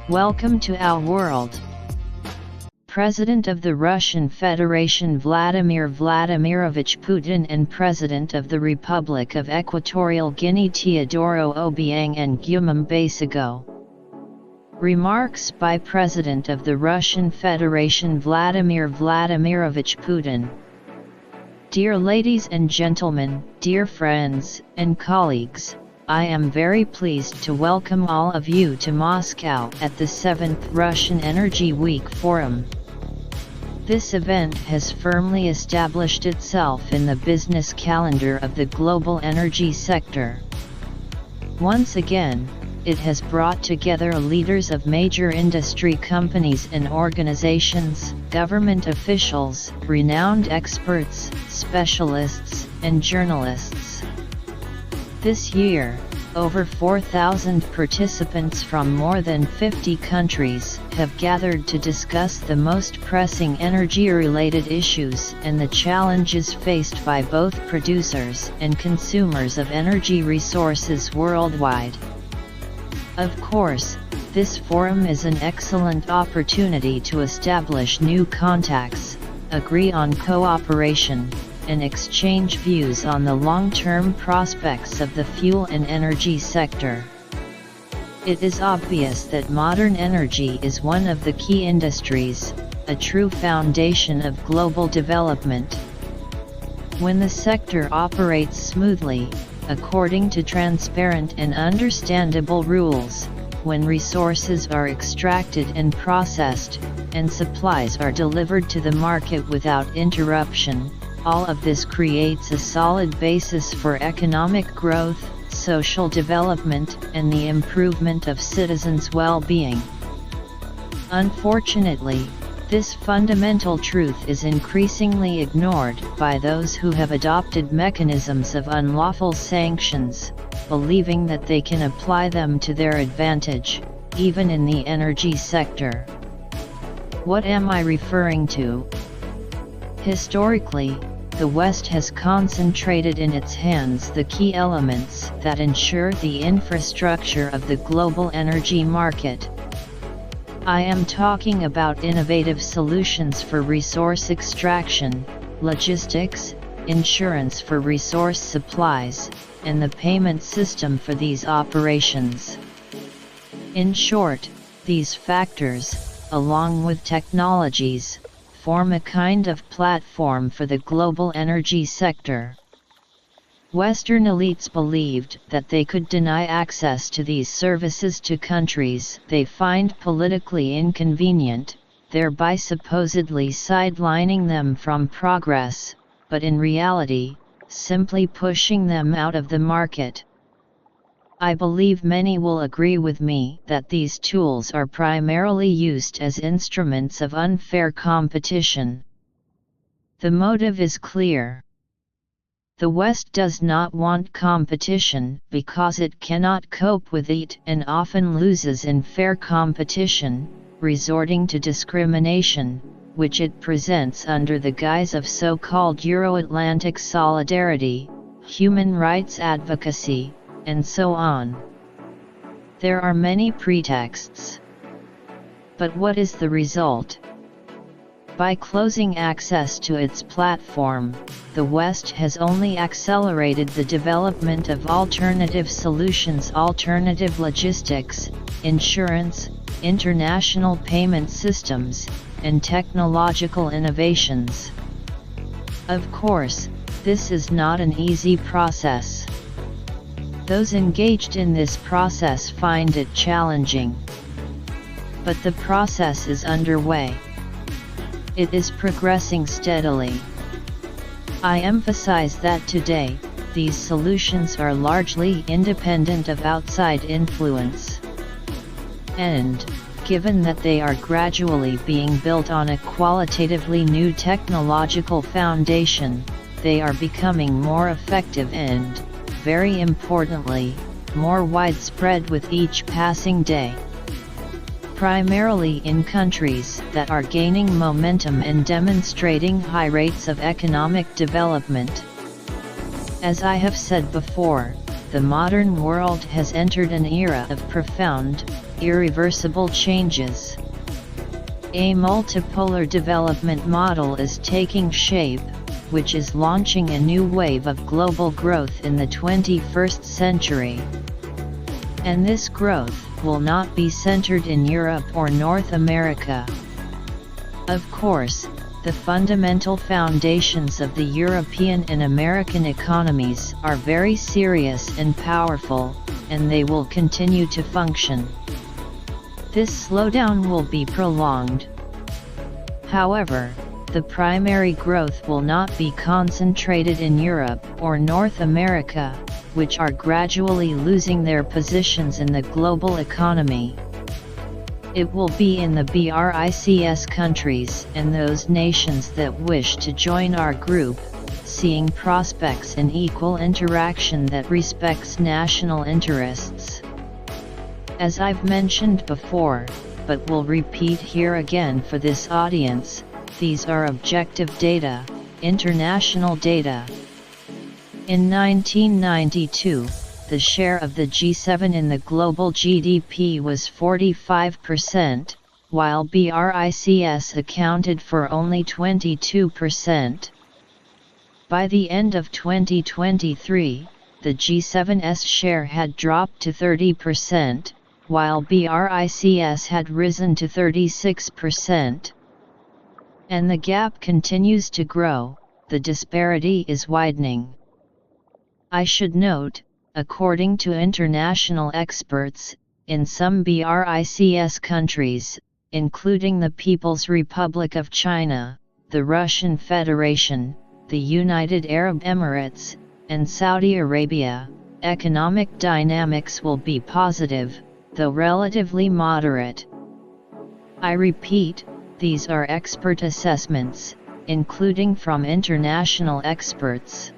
Welcome to our world. President of the Russian Federation Vladimir Vladimirovich Putin and President of the Republic of Equatorial Guinea Teodoro Obiang Nguema Basigo. Remarks by President of the Russian Federation Vladimir Vladimirovich Putin. Dear ladies and gentlemen, dear friends and colleagues, I am very pleased to welcome all of you to Moscow at the 7th Russian Energy Week Forum. This event has firmly established itself in the business calendar of the global energy sector. Once again, it has brought together leaders of major industry companies and organizations, government officials, renowned experts, specialists, and journalists. This year, over 4,000 participants from more than 50 countries have gathered to discuss the most pressing energy-related issues and the challenges faced by both producers and consumers of energy resources worldwide. Of course, this forum is an excellent opportunity to establish new contacts, agree on cooperation, and exchange views on the long-term prospects of the fuel and energy sector. It is obvious that modern energy is one of the key industries, a true foundation of global development. When the sector operates smoothly, according to transparent and understandable rules, when resources are extracted and processed, and supplies are delivered to the market without interruption, all of this creates a solid basis for economic growth, social development, and the improvement of citizens' well-being. Unfortunately, this fundamental truth is increasingly ignored by those who have adopted mechanisms of unlawful sanctions, believing that they can apply them to their advantage, even in the energy sector. What am I referring to? Historically, the West has concentrated in its hands the key elements that ensure the infrastructure of the global energy market. I am talking about innovative solutions for resource extraction, logistics, insurance for resource supplies, and the payment system for these operations. In short, these factors, along with technologies, form a kind of platform for the global energy sector. Western elites believed that they could deny access to these services to countries they find politically inconvenient, thereby supposedly sidelining them from progress, but in reality, simply pushing them out of the market. I believe many will agree with me that these tools are primarily used as instruments of unfair competition. The motive is clear. The West does not want competition because it cannot cope with it and often loses in fair competition, resorting to discrimination, which it presents under the guise of so-called Euro-Atlantic solidarity, human rights advocacy, and so on. There are many pretexts. But what is the result? By closing access to its platform, the West has only accelerated the development of alternative solutions, alternative logistics, insurance, international payment systems, and technological innovations. Of course, this is not an easy process. Those engaged in this process find it challenging. But the process is underway. It is progressing steadily. I emphasize that today, these solutions are largely independent of outside influence. And, given that they are gradually being built on a qualitatively new technological foundation, they are becoming more effective and, very importantly, more widespread with each passing day. Primarily in countries that are gaining momentum and demonstrating high rates of economic development. As I have said before, the modern world has entered an era of profound, irreversible changes. A multipolar development model is taking shape, which is launching a new wave of global growth in the 21st century. And this growth will not be centered in Europe or North America. Of course, the fundamental foundations of the European and American economies are very serious and powerful, and they will continue to function. This slowdown will be prolonged. However, the primary growth will not be concentrated in Europe or North America, which are gradually losing their positions in the global economy. It will be in the BRICS countries and those nations that wish to join our group, seeing prospects in equal interaction that respects national interests. As I've mentioned before, but will repeat here again for this audience, these are objective data, international data. In 1992, the share of the G7 in the global GDP was 45%, while BRICS accounted for only 22%. By the end of 2023, the G7's share had dropped to 30%, while BRICS had risen to 36%. And the gap continues to grow, the disparity is widening. I should note, according to international experts, in some BRICS countries, including the People's Republic of China, the Russian Federation, the United Arab Emirates, and Saudi Arabia, economic dynamics will be positive, though relatively moderate. I repeat, these are expert assessments, including from international experts.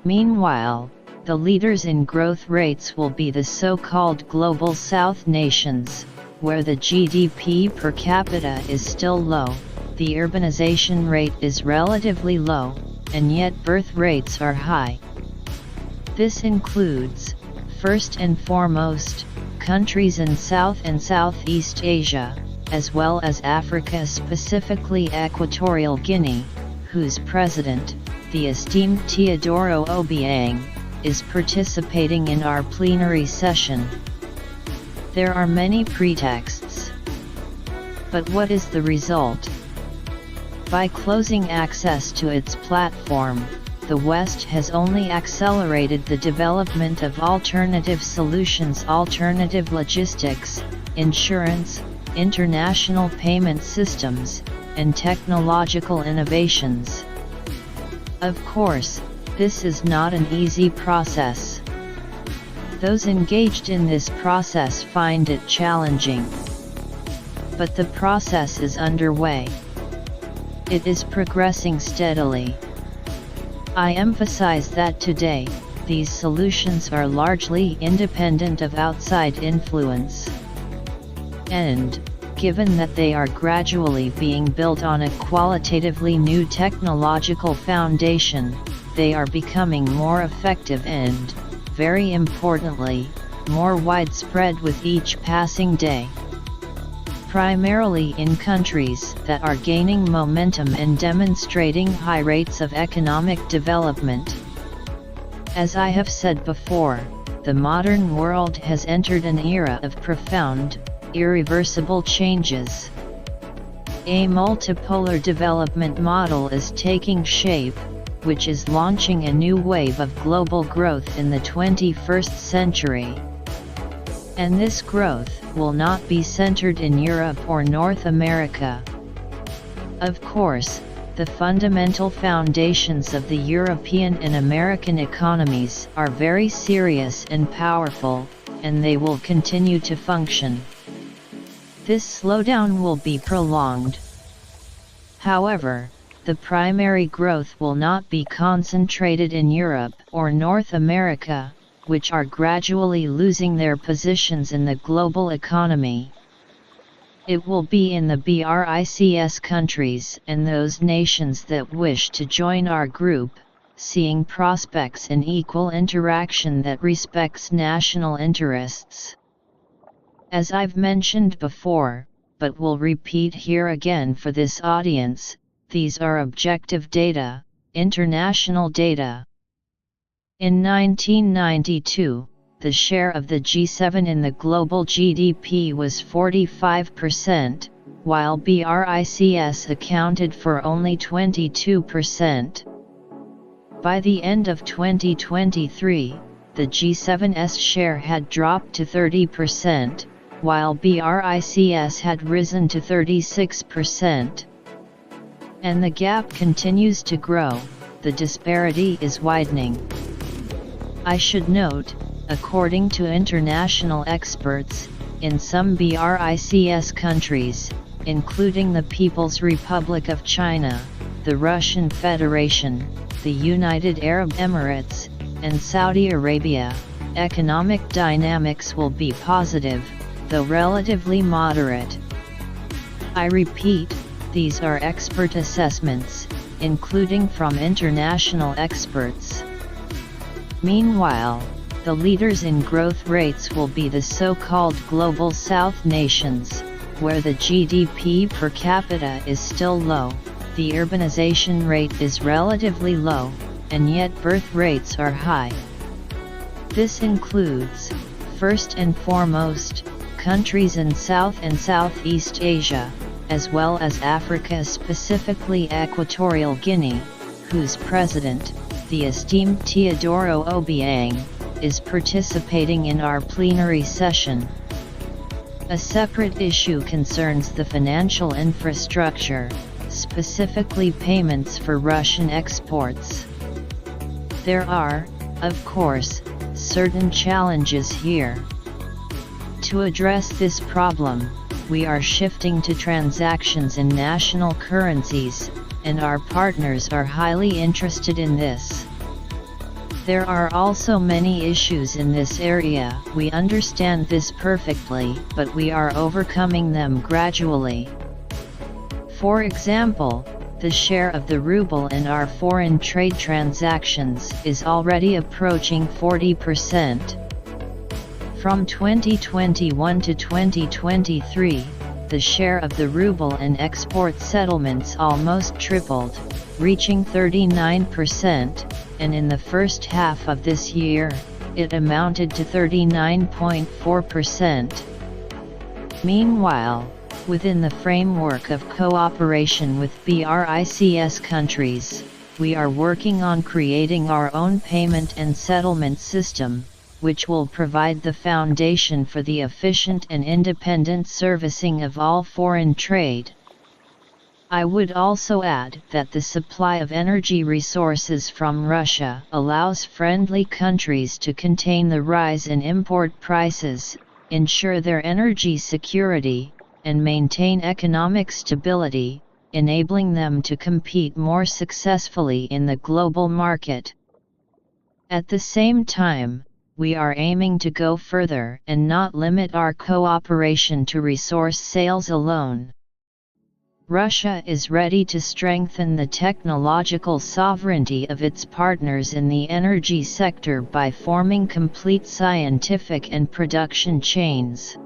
Meanwhile, the leaders in growth rates will be the so-called Global South nations, where the GDP per capita is still low, the urbanization rate is relatively low, and yet birth rates are high. This includes, first and foremost, countries in South and Southeast Asia, as well as Africa, specifically Equatorial Guinea, whose president, the esteemed Teodoro Obiang, is participating in our plenary session. There are many pretexts. But what is the result? By closing access to its platform, the West has only accelerated the development of alternative solutions, alternative logistics, insurance, international payment systems, and technological innovations. Of course, this is not an easy process. Those engaged in this process find it challenging. But the process is underway. It is progressing steadily. I emphasize that today, these solutions are largely independent of outside influence. And, given that they are gradually being built on a qualitatively new technological foundation, they are becoming more effective and, very importantly, more widespread with each passing day. Primarily in countries that are gaining momentum and demonstrating high rates of economic development. As I have said before, the modern world has entered an era of profound, irreversible changes. A multipolar development model is taking shape, which is launching a new wave of global growth in the 21st century. And this growth will not be centered in Europe or North America. Of course, the fundamental foundations of the European and American economies are very serious and powerful, and they will continue to function. This slowdown will be prolonged. However, the primary growth will not be concentrated in Europe or North America, which are gradually losing their positions in the global economy. It will be in the BRICS countries and those nations that wish to join our group, seeing prospects in equal interaction that respects national interests. As I've mentioned before, but will repeat here again for this audience, these are objective data, international data. In 1992, the share of the G7 in the global GDP was 45%, while BRICS accounted for only 22%. By the end of 2023, the G7's share had dropped to 30%, while BRICS had risen to 36%. And the gap continues to grow, the disparity is widening. I should note, according to international experts, in some BRICS countries, including the People's Republic of China, the Russian Federation, the United Arab Emirates, and Saudi Arabia, economic dynamics will be positive, though relatively moderate. I repeat, these are expert assessments, including from international experts. Meanwhile, the leaders in growth rates will be the so-called Global South nations, where the GDP per capita is still low, the urbanization rate is relatively low, and yet birth rates are high. This includes, first and foremost, countries in South and Southeast Asia, as well as Africa, specifically Equatorial Guinea, whose president, the esteemed Teodoro Obiang, is participating in our plenary session. A separate issue concerns the financial infrastructure, specifically payments for Russian exports. There are, of course, certain challenges here. To address this problem, we are shifting to transactions in national currencies, and our partners are highly interested in this. There are also many issues in this area. We understand this perfectly, but we are overcoming them gradually. For example, the share of the ruble in our foreign trade transactions is already approaching 40%. From 2021 to 2023, the share of the ruble in export settlements almost tripled, reaching 39%, and in the first half of this year, it amounted to 39.4%. Meanwhile, within the framework of cooperation with BRICS countries, we are working on creating our own payment and settlement system, which will provide the foundation for the efficient and independent servicing of all foreign trade. I would also add that the supply of energy resources from Russia allows friendly countries to contain the rise in import prices, ensure their energy security, and maintain economic stability, enabling them to compete more successfully in the global market. At the same time, we are aiming to go further and not limit our cooperation to resource sales alone. Russia is ready to strengthen the technological sovereignty of its partners in the energy sector by forming complete scientific and production chains.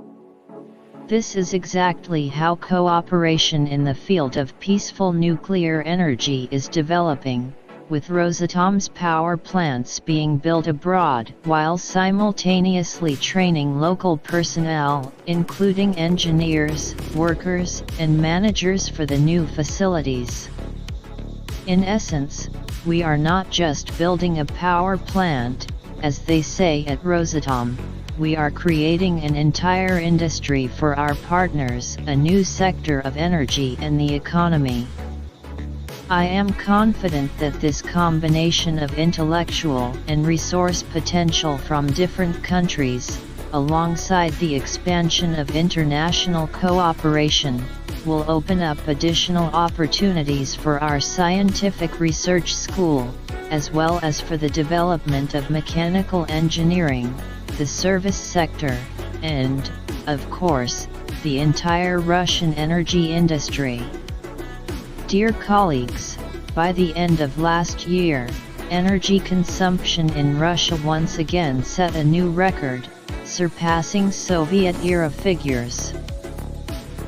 This is exactly how cooperation in the field of peaceful nuclear energy is developing, with Rosatom's power plants being built abroad while simultaneously training local personnel, including engineers, workers, and managers for the new facilities. In essence, we are not just building a power plant, as they say at Rosatom, we are creating an entire industry for our partners, a new sector of energy and the economy. I am confident that this combination of intellectual and resource potential from different countries, alongside the expansion of international cooperation, will open up additional opportunities for our scientific research school, as well as for the development of mechanical engineering, the service sector, and, of course, the entire Russian energy industry. Dear colleagues, by the end of last year, energy consumption in Russia once again set a new record, surpassing Soviet-era figures.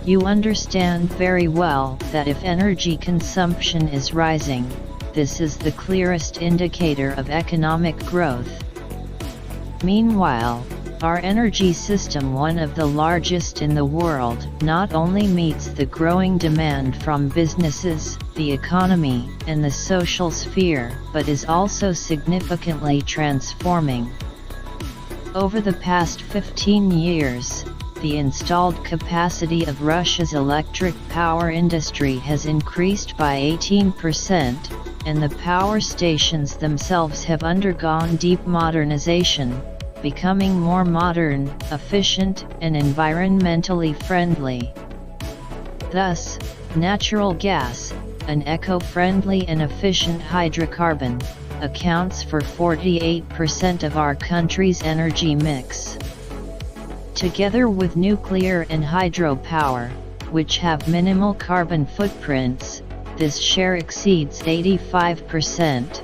You understand very well that if energy consumption is rising, this is the clearest indicator of economic growth. Meanwhile, our energy system, one of the largest in the world, not only meets the growing demand from businesses, the economy, and the social sphere, but is also significantly transforming. Over the past 15 years, the installed capacity of Russia's electric power industry has increased by 18%, and the power stations themselves have undergone deep modernization, becoming more modern, efficient, and environmentally friendly. Thus, natural gas, an eco-friendly and efficient hydrocarbon, accounts for 48% of our country's energy mix. Together with nuclear and hydropower, which have minimal carbon footprints, this share exceeds 85%.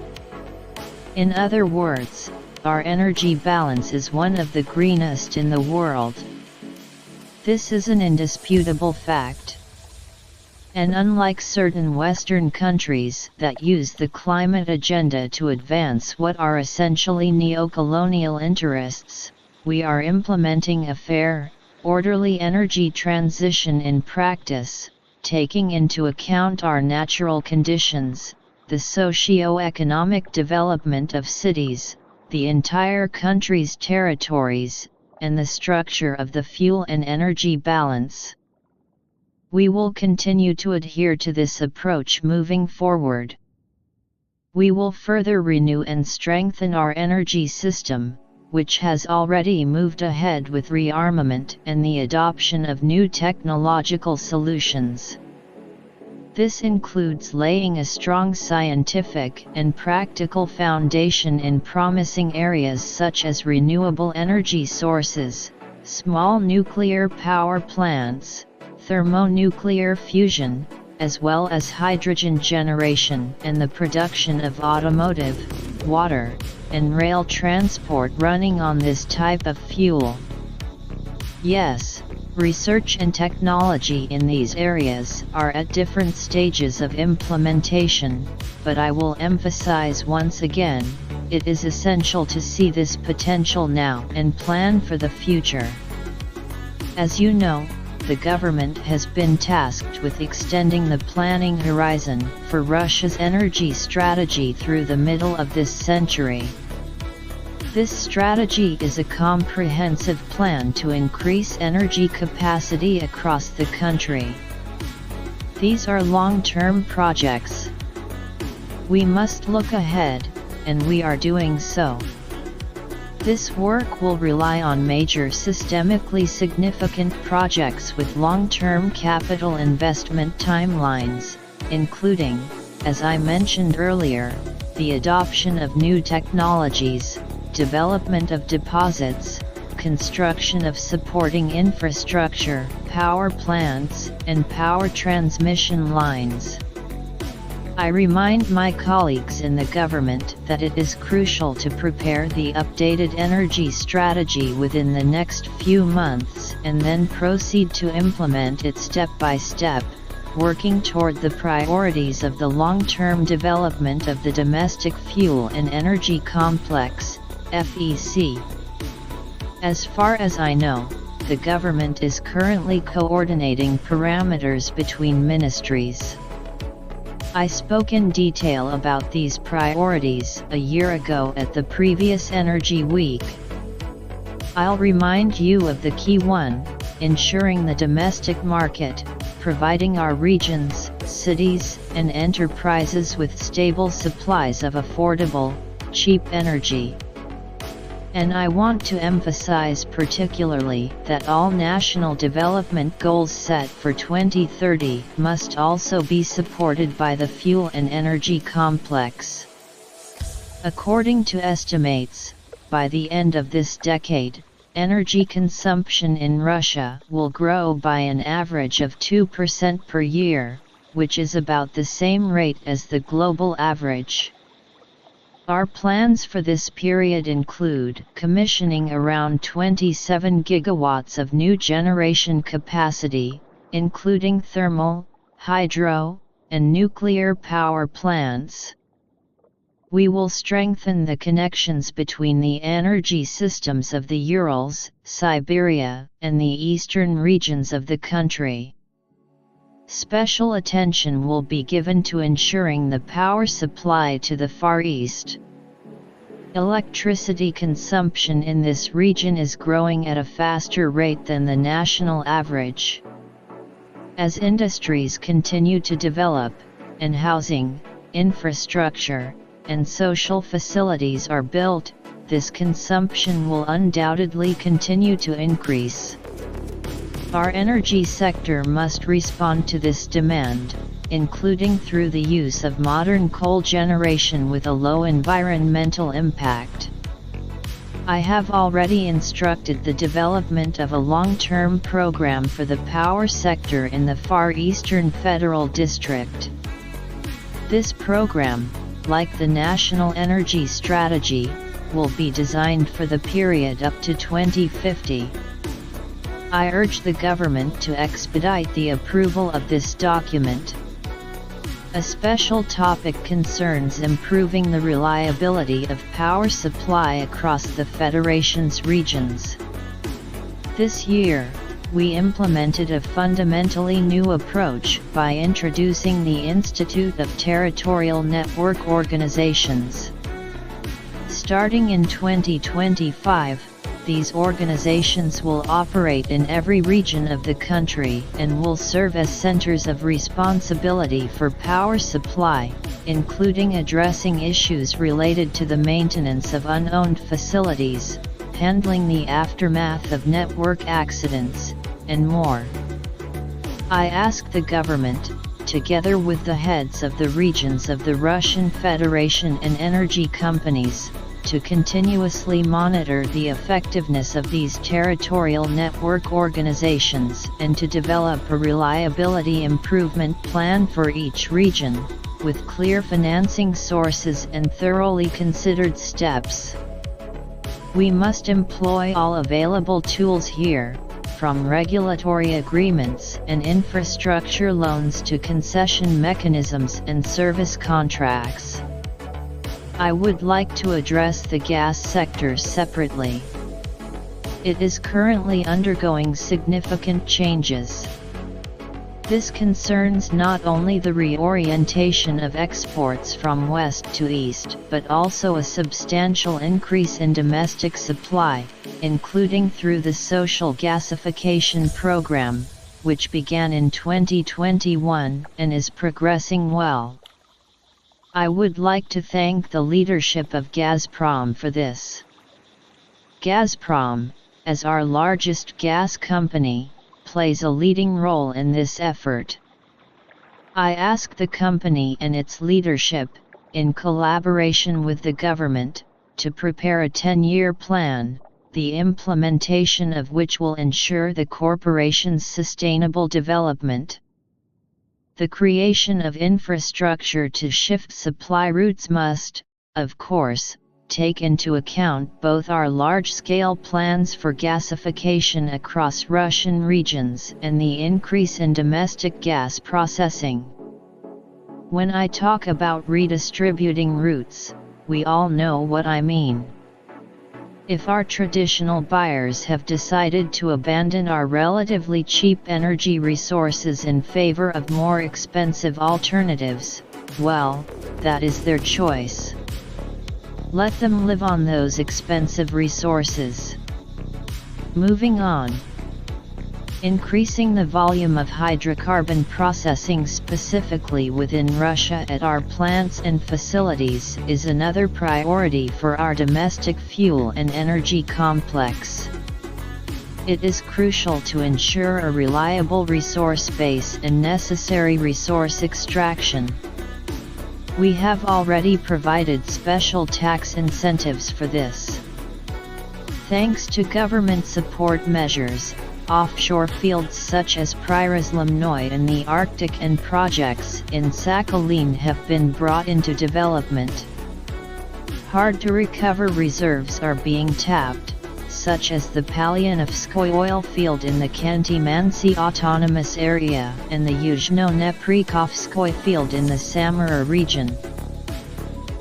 In other words, our energy balance is one of the greenest in the world. This is an indisputable fact. And unlike certain Western countries that use the climate agenda to advance what are essentially neo-colonial interests, we are implementing a fair, orderly energy transition in practice, taking into account our natural conditions, the socio-economic development of cities, the entire country's territories, and the structure of the fuel and energy balance. We will continue to adhere to this approach moving forward. We will further renew and strengthen our energy system, which has already moved ahead with rearmament and the adoption of new technological solutions. This includes laying a strong scientific and practical foundation in promising areas such as renewable energy sources, small nuclear power plants, thermonuclear fusion, as well as hydrogen generation and the production of automotive, water, and rail transport running on this type of fuel. Yes, research and technology in these areas are at different stages of implementation, but I will emphasize once again, it is essential to see this potential now and plan for the future. As you know, the government has been tasked with extending the planning horizon for Russia's energy strategy through the middle of this century. This strategy is a comprehensive plan to increase energy capacity across the country. These are long-term projects. We must look ahead, and we are doing so. This work will rely on major systemically significant projects with long-term capital investment timelines, including, as I mentioned earlier, the adoption of new technologies, development of deposits, construction of supporting infrastructure, power plants, and power transmission lines. I remind my colleagues in the government that it is crucial to prepare the updated energy strategy within the next few months and then proceed to implement it step by step, working toward the priorities of the long-term development of the domestic fuel and energy complex, FEC. As far as I know, the government is currently coordinating parameters between ministries. I spoke in detail about these priorities a year ago at the previous Energy Week. I'll remind you of the key one: ensuring the domestic market, providing our regions, cities, and enterprises with stable supplies of affordable, cheap energy. And I want to emphasize particularly that all national development goals set for 2030 must also be supported by the fuel and energy complex. According to estimates, by the end of this decade, energy consumption in Russia will grow by an average of 2% per year, which is about the same rate as the global average. Our plans for this period include commissioning around 27 gigawatts of new generation capacity, including thermal, hydro, and nuclear power plants. We will strengthen the connections between the energy systems of the Urals, Siberia, and the eastern regions of the country. Special attention will be given to ensuring the power supply to the Far East. Electricity consumption in this region is growing at a faster rate than the national average. As industries continue to develop, and housing, infrastructure, and social facilities are built, this consumption will undoubtedly continue to increase. Our energy sector must respond to this demand, including through the use of modern coal generation with a low environmental impact. I have already instructed the development of a long-term program for the power sector in the Far Eastern Federal District. This program, like the National Energy Strategy, will be designed for the period up to 2050. I urge the government to expedite the approval of this document. A special topic concerns improving the reliability of power supply across the Federation's regions. This year, we implemented a fundamentally new approach by introducing the Institute of Territorial Network Organizations. Starting in 2025, these organizations will operate in every region of the country and will serve as centers of responsibility for power supply, including addressing issues related to the maintenance of unowned facilities, handling the aftermath of network accidents, and more. I ask the government, together with the heads of the regions of the Russian Federation and energy companies, to continuously monitor the effectiveness of these territorial network organizations and to develop a reliability improvement plan for each region, with clear financing sources and thoroughly considered steps. We must employ all available tools here, from regulatory agreements and infrastructure loans to concession mechanisms and service contracts. I would like to address the gas sector separately. It is currently undergoing significant changes. This concerns not only the reorientation of exports from west to east, but also a substantial increase in domestic supply, including through the social gasification program, which began in 2021 and is progressing well. I would like to thank the leadership of Gazprom for this. Gazprom, as our largest gas company, plays a leading role in this effort. I ask the company and its leadership, in collaboration with the government, to prepare a 10-year plan, the implementation of which will ensure the corporation's sustainable development. The creation of infrastructure to shift supply routes must, of course, take into account both our large-scale plans for gasification across Russian regions and the increase in domestic gas processing. When I talk about redistributing routes, we all know what I mean. If our traditional buyers have decided to abandon our relatively cheap energy resources in favor of more expensive alternatives, well, that is their choice. Let them live on those expensive resources. Moving on. Increasing the volume of hydrocarbon processing specifically within Russia at our plants and facilities is another priority for our domestic fuel and energy complex. It is crucial to ensure a reliable resource base and necessary resource extraction. We have already provided special tax incentives for this. Thanks to government support measures, offshore fields such as Pryorozhye in the Arctic and projects in Sakhalin have been brought into development. hard-to-recover reserves are being tapped, such as the Palyanovskoye oil field in the Khanty-Mansi Autonomous Area and the Yuzhno-Neprikovskoye field in the Samara region.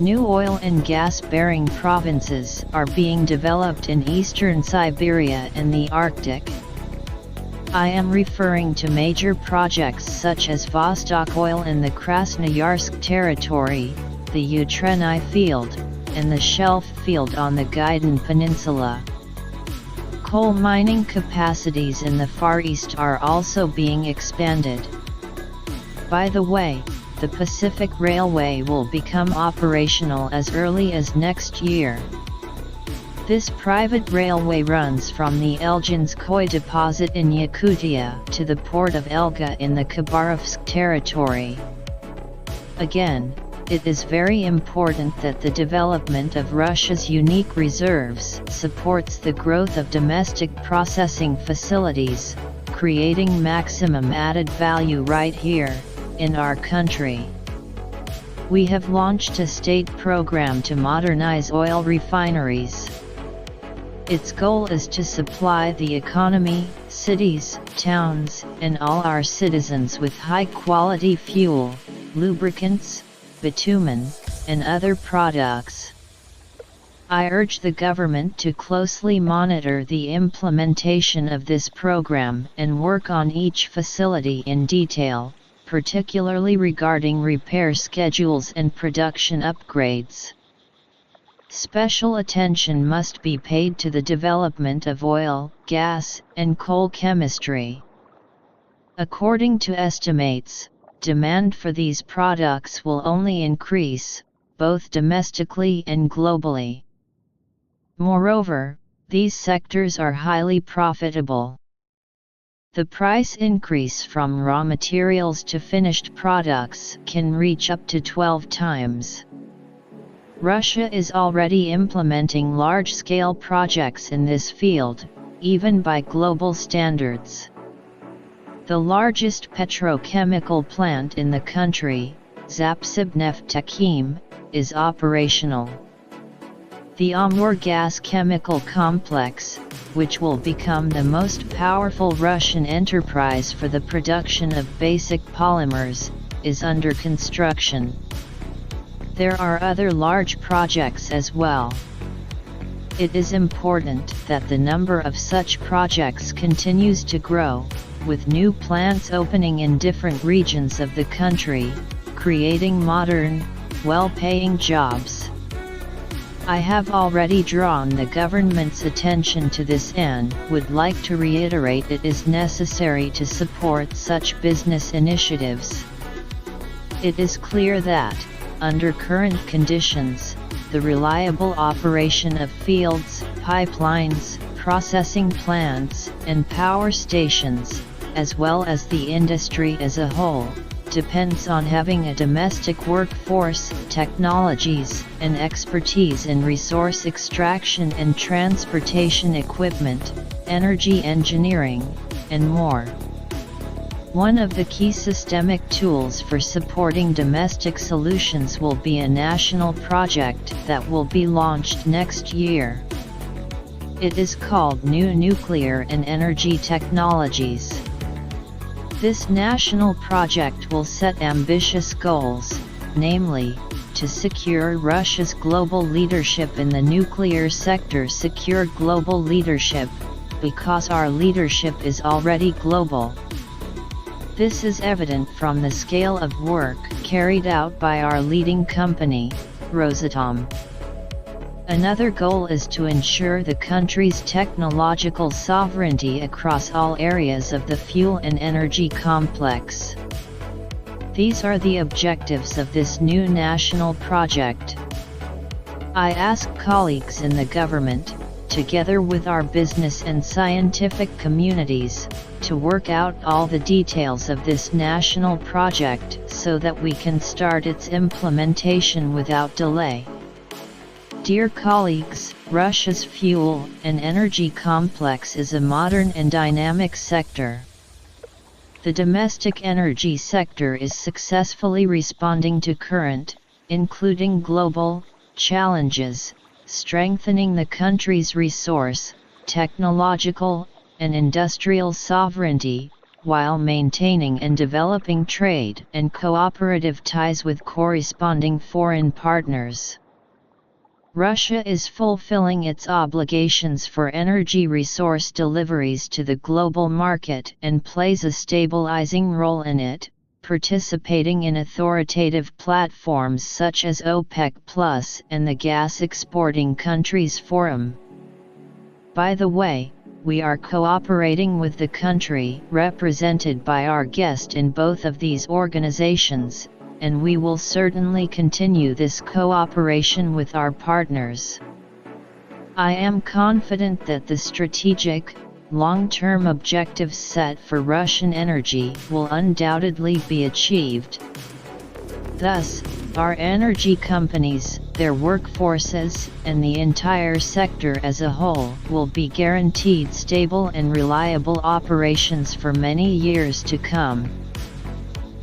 New oil and gas-bearing provinces are being developed in eastern Siberia and the Arctic. I am referring to major projects such as Vostok Oil in the Krasnoyarsk territory, the Utreny field, and the Shelf field on the Gaidan Peninsula. Coal mining capacities in the Far East are also being expanded. By the way, the Pacific Railway will become operational as early as next year. This private railway runs from the Elginskoye deposit in Yakutia to the port of Elga in the Khabarovsk territory. Again, it is very important that the development of Russia's unique reserves supports the growth of domestic processing facilities, creating maximum added value right here, in our country. We have launched a state program to modernize oil refineries. Its goal is to supply the economy, cities, towns, and all our citizens with high-quality fuel, lubricants, bitumen, and other products. I urge the government to closely monitor the implementation of this program and work on each facility in detail, particularly regarding repair schedules and production upgrades. Special attention must be paid to the development of oil, gas, and coal chemistry. According to estimates, demand for these products will only increase, both domestically and globally. Moreover, these sectors are highly profitable. The price increase from raw materials to finished products can reach up to 12 times. Russia is already implementing large-scale projects in this field, even by global standards. The largest petrochemical plant in the country, Zapsibneftekhim, is operational. The Amur gas chemical complex, which will become the most powerful Russian enterprise for the production of basic polymers, is under construction. There are other large projects as well. It is important that the number of such projects continues to grow, with new plants opening in different regions of the country, creating modern, well-paying jobs. I have already drawn the government's attention to this and would like to reiterate it is necessary to support such business initiatives. It is clear that, under current conditions, the reliable operation of fields, pipelines, processing plants, and power stations, as well as the industry as a whole, depends on having a domestic workforce, technologies, and expertise in resource extraction and transportation equipment, energy engineering, and more. One of the key systemic tools for supporting domestic solutions will be a national project that will be launched next year. It is called New Nuclear and Energy Technologies. This national project will set ambitious goals, namely, to secure Russia's global leadership in the nuclear sector. Secure global leadership, because our leadership is already global. This is evident from the scale of work carried out by our leading company, Rosatom. Another goal is to ensure the country's technological sovereignty across all areas of the fuel and energy complex. These are the objectives of this new national project. I ask colleagues in the government, together with our business and scientific communities, to work out all the details of this national project so that we can start its implementation without delay. Dear colleagues, Russia's fuel and energy complex is a modern and dynamic sector. The domestic energy sector is successfully responding to current, including global, challenges, strengthening the country's resource, technological, and industrial sovereignty, while maintaining and developing trade and cooperative ties with corresponding foreign partners. Russia is fulfilling its obligations for energy resource deliveries to the global market and plays a stabilizing role in it, participating in authoritative platforms such as OPEC+ and the Gas Exporting Countries Forum. By the way, we are cooperating with the country represented by our guest in both of these organizations, and we will certainly continue this cooperation with our partners. I am confident that the strategic, long-term objectives set for Russian energy will undoubtedly be achieved. Thus, our energy companies, their workforces, and the entire sector as a whole will be guaranteed stable and reliable operations for many years to come.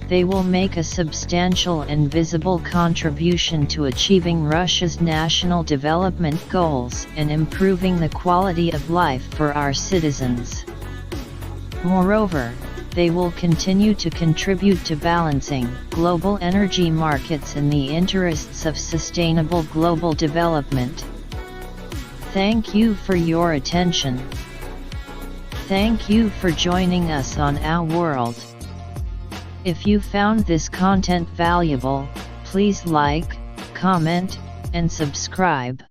They will make a substantial and visible contribution to achieving Russia's national development goals and improving the quality of life for our citizens. Moreover, they will continue to contribute to balancing global energy markets in the interests of sustainable global development. Thank you for your attention. Thank you for joining us on Our World. If you found this content valuable, please like, comment, and subscribe.